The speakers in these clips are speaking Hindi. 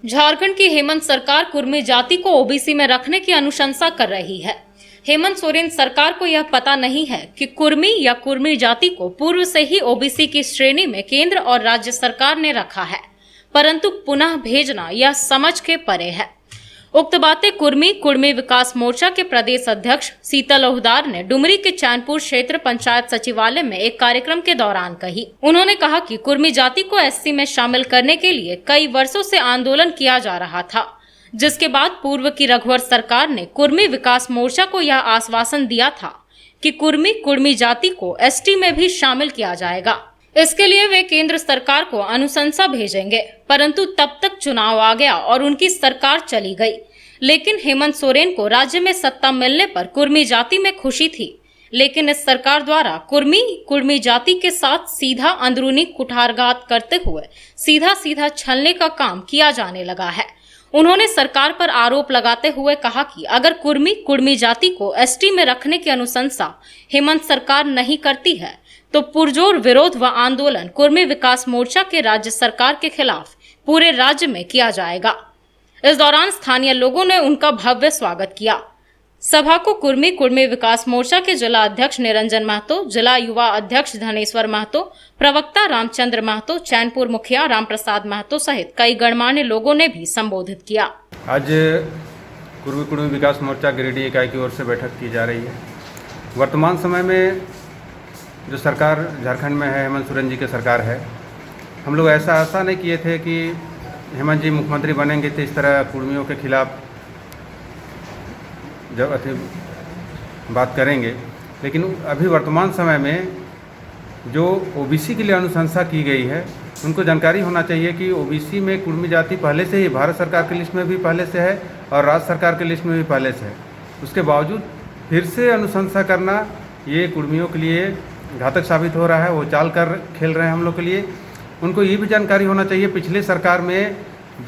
झारखंड की हेमंत सरकार कुर्मी जाति को ओबीसी में रखने की अनुशंसा कर रही है। हेमंत सोरेन सरकार को यह पता नहीं है कि कुर्मी या कुर्मी जाति को पूर्व से ही ओबीसी की श्रेणी में केंद्र और राज्य सरकार ने रखा है, परंतु पुनः भेजना यह समझ के परे है। उक्त बातें कुर्मी विकास मोर्चा के प्रदेश अध्यक्ष शीतल ओहदार ने डुमरी के चैनपुर क्षेत्र पंचायत सचिवालय में एक कार्यक्रम के दौरान कही। उन्होंने कहा कि कुर्मी जाति को एससी में शामिल करने के लिए कई वर्षों से आंदोलन किया जा रहा था, जिसके बाद पूर्व की रघुवर सरकार ने कुर्मी विकास मोर्चा को यह आश्वासन दिया था कि कुर्मी जाति को एसटी में भी शामिल किया जाएगा। इसके लिए वे केंद्र सरकार को अनुशंसा भेजेंगे, परंतु तब तक चुनाव आ गया और उनकी सरकार चली गई। लेकिन हेमंत सोरेन को राज्य में सत्ता मिलने पर कुर्मी जाति में खुशी थी, लेकिन इस सरकार द्वारा कुर्मी जाति के साथ सीधा अंदरूनी कुठारघात करते हुए सीधा छलने का काम किया जाने लगा है। उन्होंने सरकार पर आरोप लगाते हुए कहा कि अगर कुर्मी जाति को एसटी में रखने की अनुशंसा हेमंत सरकार नहीं करती है तो पुरजोर विरोध व आंदोलन कुर्मी विकास मोर्चा के राज्य सरकार के खिलाफ पूरे राज्य में किया जाएगा। इस दौरान स्थानीय लोगों ने उनका भव्य स्वागत किया। सभा को कुर्मी विकास मोर्चा के जिला अध्यक्ष निरंजन महतो, जिला युवा अध्यक्ष धनेश्वर महतो, प्रवक्ता रामचंद्र महतो, चैनपुर मुखिया रामप्रसाद महतो सहित कई गणमान्य लोगों ने भी संबोधित किया। आज कुर्मी विकास मोर्चा गिरिडीह इकाई की ओर से बैठक की जा रही है। वर्तमान समय में जो सरकार झारखंड में है, हेमंत सोरेन जी की सरकार है। हम लोग ऐसा आशा नहीं किए थे कि हेमंत जी मुख्यमंत्री बनेंगे तो इस तरह कुर्मियों के खिलाफ जब बात करेंगे, लेकिन अभी वर्तमान समय में जो ओबीसी के लिए अनुशंसा की गई है, उनको जानकारी होना चाहिए कि ओबीसी में कुर्मी जाति पहले से ही भारत सरकार की लिस्ट में भी पहले से है और राज्य सरकार की लिस्ट में भी पहले से है। उसके बावजूद फिर से अनुशंसा करना ये कुर्मियों के लिए घातक साबित हो रहा है। वो चाल कर खेल रहे हैं हम लोग के लिए। उनको ये भी जानकारी होना चाहिए, पिछले सरकार में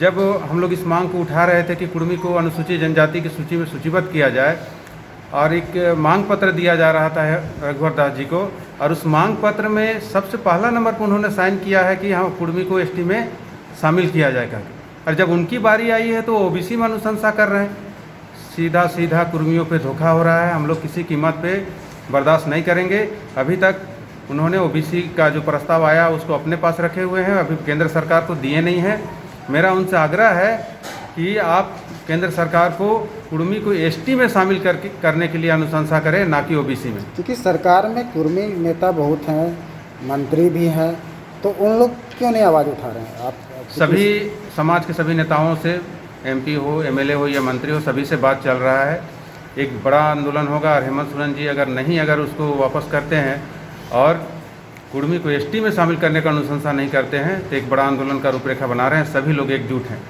जब हम लोग इस मांग को उठा रहे थे कि कुर्मी को अनुसूचित जनजाति की सूची में सूचीबद्ध किया जाए और एक मांग पत्र दिया जा रहा था रघुवर दास जी को, और उस मांग पत्र में सबसे पहला नंबर पर उन्होंने साइन किया है कि हाँ कुर्मी को एसटी में शामिल किया जाएगा। और जब उनकी बारी आई है तो ओबीसी में अनुशंसा कर रहे हैं। सीधा कुर्मियों पे धोखा हो रहा है। हम लोग किसी कीमत पे बर्दाश्त नहीं करेंगे। अभी तक उन्होंने ओबीसी का जो प्रस्ताव आया उसको अपने पास रखे हुए हैं, अभी केंद्र सरकार को दिए नहीं हैं। मेरा उनसे आग्रह है कि आप केंद्र सरकार को कुर्मी को एसटी में शामिल करने के लिए अनुशंसा करें, ना कि ओबीसी में। क्योंकि सरकार में कुर्मी नेता बहुत हैं, मंत्री भी हैं, तो उन लोग क्यों नहीं आवाज़ उठा रहे हैं? आप सभी समाज के सभी नेताओं से, एमपी हो, एमएलए हो या मंत्री हो, सभी से बात चल रहा है। एक बड़ा आंदोलन होगा और हेमंत सोरेन जी अगर उसको वापस करते हैं और कुर्मी को एसटी में शामिल करने का अनुशंसा नहीं करते हैं तो एक बड़ा आंदोलन का रूपरेखा बना रहे हैं। सभी लोग एकजुट हैं।